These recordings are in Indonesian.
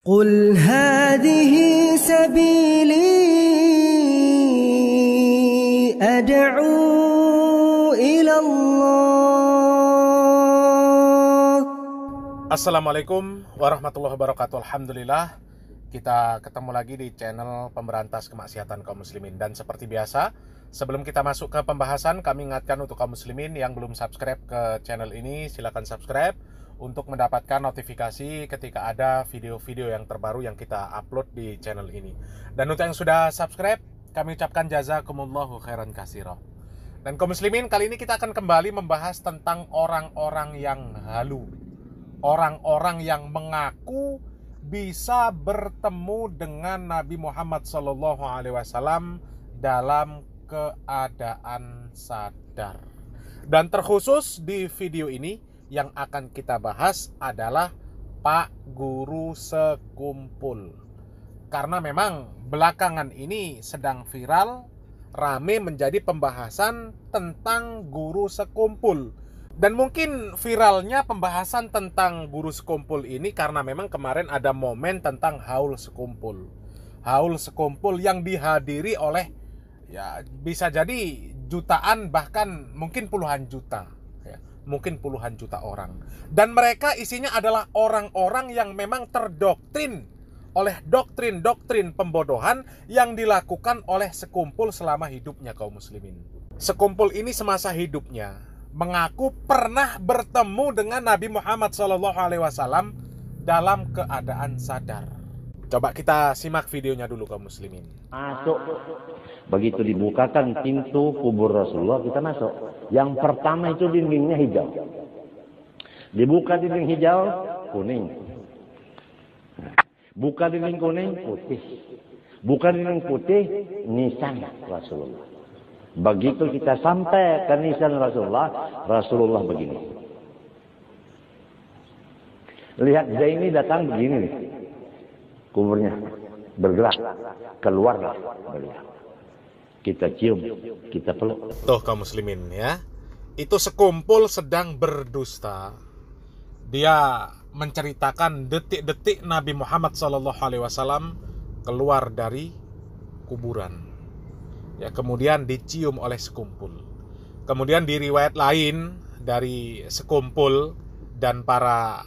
قل هذه سبيلي أدعو إلى الله. Assalamualaikum warahmatullahi wabarakatuh. Alhamdulillah, kita ketemu lagi di channel pemberantas kemaksiatan kaum muslimin. Dan seperti biasa, sebelum kita masuk ke pembahasan, kami ingatkan untuk kaum muslimin yang belum subscribe ke channel ini, silakan subscribe untuk mendapatkan notifikasi ketika ada video-video yang terbaru yang kita upload di channel ini. Dan untuk yang sudah subscribe, kami ucapkan jazakumullahu khairan katsira. Dan kaum muslimin, kali ini kita akan kembali membahas tentang orang-orang yang halu. Orang-orang yang mengaku bisa bertemu dengan Nabi Muhammad SAW dalam keadaan sadar. Dan terkhusus di video ini yang akan kita bahas adalah Pak Guru Sekumpul. Karena memang belakangan ini sedang viral, rame menjadi pembahasan tentang Guru Sekumpul. Dan mungkin viralnya pembahasan tentang Guru Sekumpul ini karena memang kemarin ada momen tentang Haul Sekumpul. Haul Sekumpul yang dihadiri oleh, ya bisa jadi jutaan, bahkan mungkin puluhan juta. Mungkin puluhan juta orang. Dan mereka isinya adalah orang-orang yang memang terdoktrin oleh doktrin-doktrin pembodohan yang dilakukan oleh Sekumpul selama hidupnya kaum muslimin. Sekumpul ini semasa hidupnya mengaku pernah bertemu dengan Nabi Muhammad SAW dalam keadaan sadar. Coba kita simak videonya dulu kaum muslimin. Masuk. Begitu dibukakan pintu kubur Rasulullah, kita masuk. Yang pertama itu dindingnya hijau. Dibuka dinding hijau, kuning. Buka dinding kuning, putih. Buka dinding putih, nisan Rasulullah. Begitu kita sampai ke nisan Rasulullah, Rasulullah begini. Lihat Zaini datang begini nih. Kuburnya bergerak, keluarlah beliau. Kita cium, kita peluk. Tuh kaum muslimin ya, itu Sekumpul sedang berdusta. Dia menceritakan detik-detik Nabi Muhammad SAW keluar dari kuburan. Ya, kemudian dicium oleh Sekumpul. Kemudian di riwayat lain dari Sekumpul dan para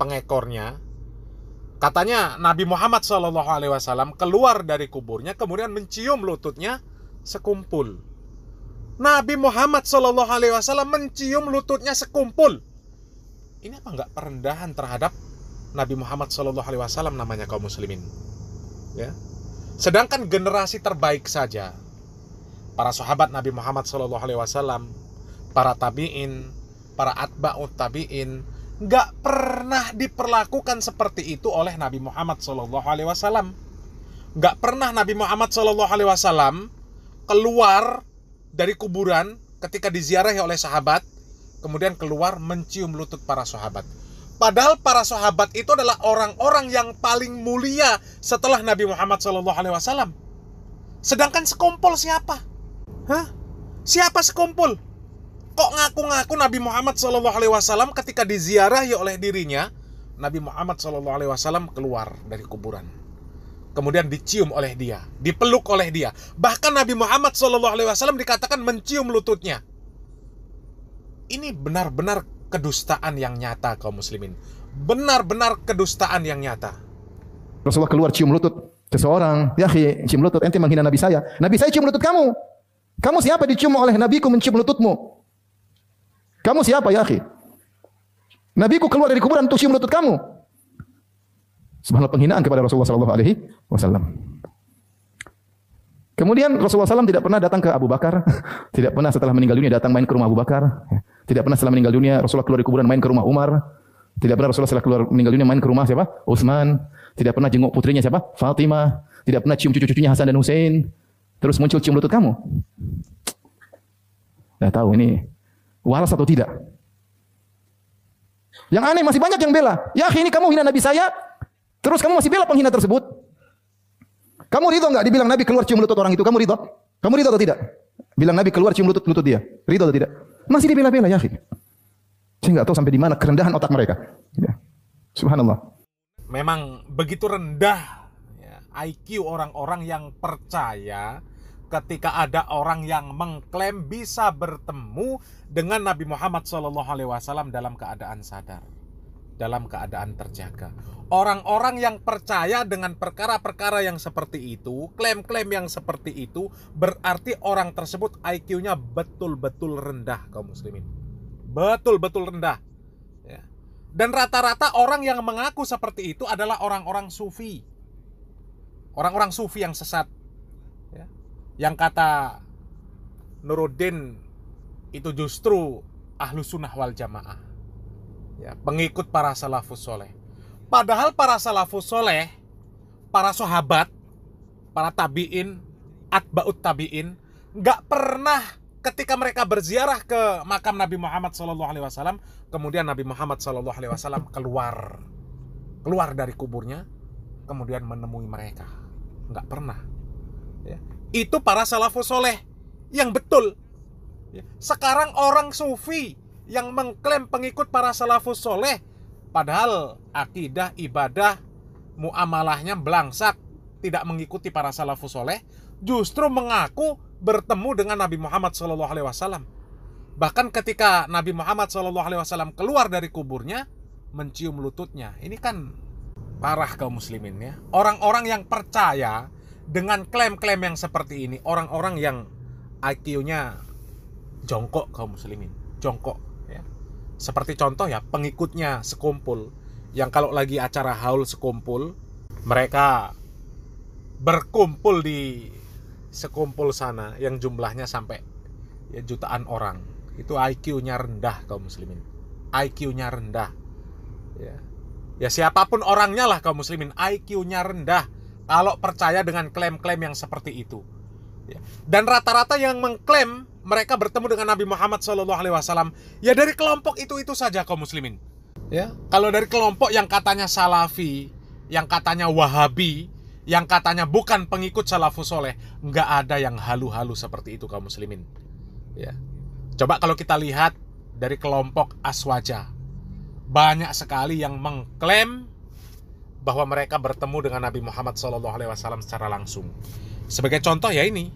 pengekornya, katanya Nabi Muhammad SAW keluar dari kuburnya, kemudian mencium lututnya Sekumpul. Nabi Muhammad SAW mencium lututnya Sekumpul. Ini apa enggak perendahan terhadap Nabi Muhammad SAW namanya kaum muslimin? Ya. Sedangkan generasi terbaik saja, para sahabat Nabi Muhammad SAW, para tabi'in, para atba'ut tabi'in, nggak pernah diperlakukan seperti itu oleh Nabi Muhammad SAW. Nggak pernah Nabi Muhammad SAW keluar dari kuburan ketika diziarahi oleh sahabat, kemudian keluar mencium lutut para sahabat. Padahal para sahabat itu adalah orang-orang yang paling mulia setelah Nabi Muhammad SAW. Sedangkan Sekumpul siapa? Hah? Siapa Sekumpul? Kok ngaku-ngaku Nabi Muhammad SAW ketika diziarahi oleh dirinya, Nabi Muhammad SAW keluar dari kuburan. Kemudian dicium oleh dia, dipeluk oleh dia. Bahkan Nabi Muhammad SAW dikatakan mencium lututnya. Ini benar-benar kedustaan yang nyata kaum muslimin. Benar-benar kedustaan yang nyata. Rasulullah keluar cium lutut seseorang. Ya akhi, cium lutut, ente menghina Nabi saya. Nabi saya cium lutut kamu. Kamu siapa dicium oleh Nabiku mencium lututmu? Kamu siapa ya akhi? Nabiku keluar dari kuburan untuk cium lutut kamu. Subhanallah, penghinaan kepada Rasulullah SAW. Kemudian Rasulullah SAW tidak pernah datang ke Abu Bakar. Tidak pernah setelah meninggal dunia datang main ke rumah Abu Bakar. Tidak pernah setelah meninggal dunia Rasulullah keluar dari kuburan main ke rumah Umar. Tidak pernah Rasulullah setelah keluar meninggal dunia main ke rumah siapa? Utsman. Tidak pernah jenguk putrinya siapa? Fatimah. Tidak pernah cium cucu-cucunya Hasan dan Hussein. Terus muncul cium lutut kamu. Nah, tahu ini waras atau tidak? Yang aneh masih banyak yang bela. Ya ini kamu hina Nabi saya, terus kamu masih bela penghina tersebut. Kamu ridho enggak dibilang Nabi keluar cium lutut orang itu? Kamu ridho? Kamu ridho atau tidak? Bilang Nabi keluar cium lutut dia. Ridho atau tidak? Masih dibela-bela ya. Saya enggak tahu sampai di mana kerendahan otak mereka. Ya. Subhanallah. memang begitu rendah ya, IQ orang-orang yang percaya ketika ada orang yang mengklaim bisa bertemu dengan Nabi Muhammad SAW dalam keadaan sadar, dalam keadaan terjaga. Orang-orang yang percaya dengan perkara-perkara yang seperti itu, klaim-klaim yang seperti itu, berarti orang tersebut IQ-nya betul-betul rendah, kaum muslimin. Betul-betul rendah. Ya. Dan rata-rata orang yang mengaku seperti itu adalah orang-orang sufi. Orang-orang sufi yang sesat. Ya. Yang kata Nuruddin itu justru ahlu sunnah wal jamaah. Ya, pengikut para salafus soleh. Padahal para salafus soleh, para sahabat, para tabi'in, atba'ut tabi'in, gak pernah ketika mereka berziarah ke makam Nabi Muhammad SAW, kemudian Nabi Muhammad SAW keluar dari kuburnya, kemudian menemui mereka. Gak pernah. Ya. Itu para salafus soleh yang betul. Ya. Sekarang orang sufi yang mengklaim pengikut para salafus soleh, padahal akidah, ibadah, muamalahnya belangsak, tidak mengikuti para salafus soleh, justru mengaku bertemu dengan Nabi Muhammad SAW. Bahkan ketika Nabi Muhammad SAW keluar dari kuburnya, mencium lututnya. Ini kan parah kaum muslimin ya. Orang-orang yang percaya dengan klaim-klaim yang seperti ini, orang-orang yang IQ-nya jongkok kaum muslimin, jongkok. Seperti contoh ya, pengikutnya sekumpul, yang kalau lagi acara haul sekumpul, mereka berkumpul di sekumpul sana yang jumlahnya sampai ya jutaan orang. Itu IQ-nya rendah kaum muslimin. IQ-nya rendah. Ya siapapun orangnya lah kaum muslimin, IQ-nya rendah kalau percaya dengan klaim-klaim yang seperti itu. Dan rata-rata yang mengklaim mereka bertemu dengan Nabi Muhammad SAW ya dari kelompok itu saja kaum muslimin. Ya, kalau dari kelompok yang katanya salafi, yang katanya wahabi, yang katanya bukan pengikut salafus soleh, nggak ada yang halu-halu seperti itu kaum muslimin. Ya, coba kalau kita lihat dari kelompok aswaja, banyak sekali yang mengklaim bahwa mereka bertemu dengan Nabi Muhammad SAW secara langsung. Sebagai contoh ya ini,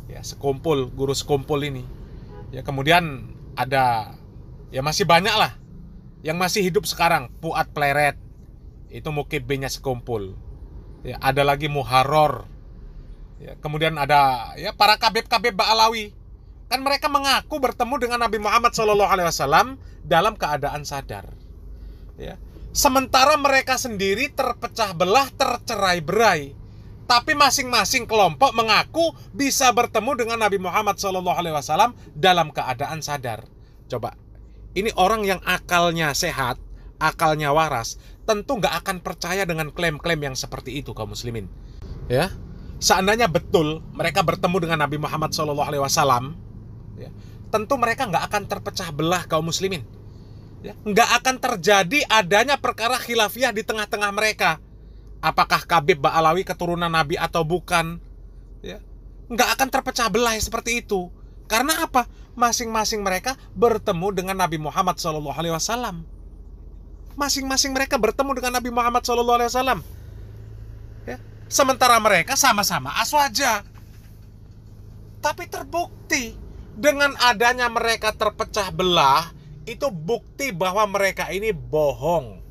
ya sekumpul, guru sekumpul ini. Ya kemudian ada, ya masih banyak lah yang masih hidup sekarang. Puat Pleret, itu mukibbinya sekumpul. Ya, ada lagi Muharrar. Ya, kemudian ada ya para kabib-kabib Ba'alawi. Kan mereka mengaku bertemu dengan Nabi Muhammad SAW dalam keadaan sadar. Ya. Sementara mereka sendiri terpecah belah, tercerai-berai. Tapi masing-masing kelompok mengaku bisa bertemu dengan Nabi Muhammad SAW dalam keadaan sadar. Coba, ini orang yang akalnya sehat, akalnya waras, tentu nggak akan percaya dengan klaim-klaim yang seperti itu kaum muslimin. Ya, seandainya betul mereka bertemu dengan Nabi Muhammad SAW, ya, tentu mereka nggak akan terpecah belah kaum muslimin. Ya, nggak akan terjadi adanya perkara khilafiyah di tengah-tengah mereka. Apakah Kabib Ba'alawi keturunan Nabi atau bukan? Ya, nggak akan terpecah belah seperti itu. Karena apa? Masing-masing mereka bertemu dengan Nabi Muhammad SAW. Masing-masing mereka bertemu dengan Nabi Muhammad SAW. Ya, sementara mereka sama-sama aswaja. Tapi terbukti dengan adanya mereka terpecah belah, itu bukti bahwa mereka ini bohong.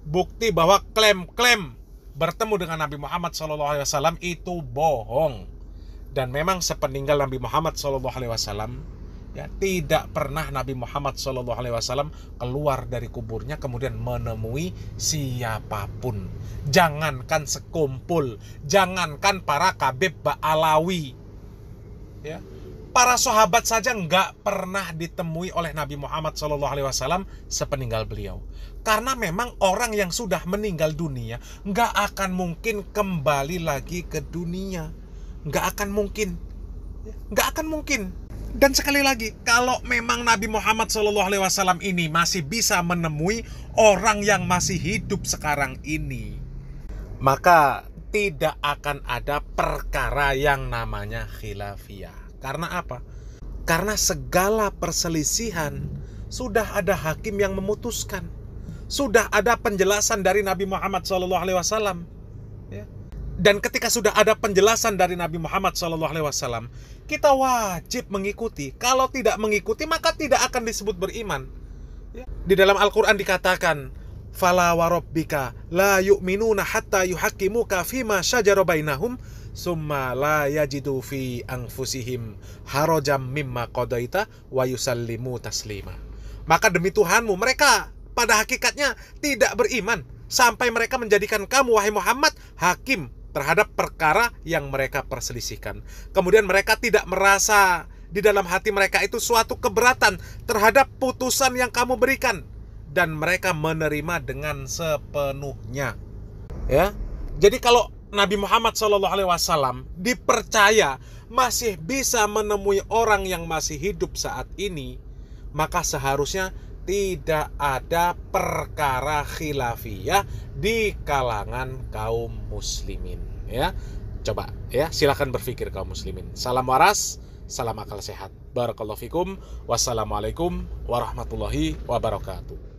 Bukti bahwa klaim-klaim bertemu dengan Nabi Muhammad SAW itu bohong. Dan memang sepeninggal Nabi Muhammad SAW, ya, tidak pernah Nabi Muhammad SAW keluar dari kuburnya kemudian menemui siapapun. Jangankan sekumpul, jangankan para kabib Ba'alawi, ya, para sahabat saja nggak pernah ditemui oleh Nabi Muhammad SAW sepeninggal beliau. Karena memang orang yang sudah meninggal dunia nggak akan mungkin kembali lagi ke dunia. Nggak akan mungkin. Nggak akan mungkin. Dan sekali lagi, kalau memang Nabi Muhammad SAW ini masih bisa menemui orang yang masih hidup sekarang ini, maka tidak akan ada perkara yang namanya khilafiyah. Karena apa? Karena segala perselisihan sudah ada hakim yang memutuskan. sudah ada penjelasan dari Nabi Muhammad SAW. Ya. Dan ketika sudah ada penjelasan dari Nabi Muhammad SAW, kita wajib mengikuti. Kalau tidak mengikuti, maka tidak akan disebut beriman. Ya. Di dalam Al-Quran dikatakan, "Fala warabbika la yu'minuna hatta yuhaqqimuka fima syajara bainahum, summa la yajidu fi anfusihim harajam mimma qadaita wa yusallimu taslima." Maka demi Tuhanmu, mereka pada hakikatnya tidak beriman sampai mereka menjadikan kamu, wahai Muhammad, hakim terhadap perkara yang mereka perselisihkan. Kemudian mereka tidak merasa di dalam hati mereka itu suatu keberatan terhadap putusan yang kamu berikan, dan mereka menerima dengan sepenuhnya. Ya, jadi kalau Nabi Muhammad SAW dipercaya masih bisa menemui orang yang masih hidup saat ini, maka seharusnya tidak ada perkara khilafiyah di kalangan kaum muslimin. Ya, coba ya, silakan berpikir kaum muslimin. Salam waras, salam akal sehat. Barakallahu fikum. Wassalamualaikum warahmatullahi wabarakatuh.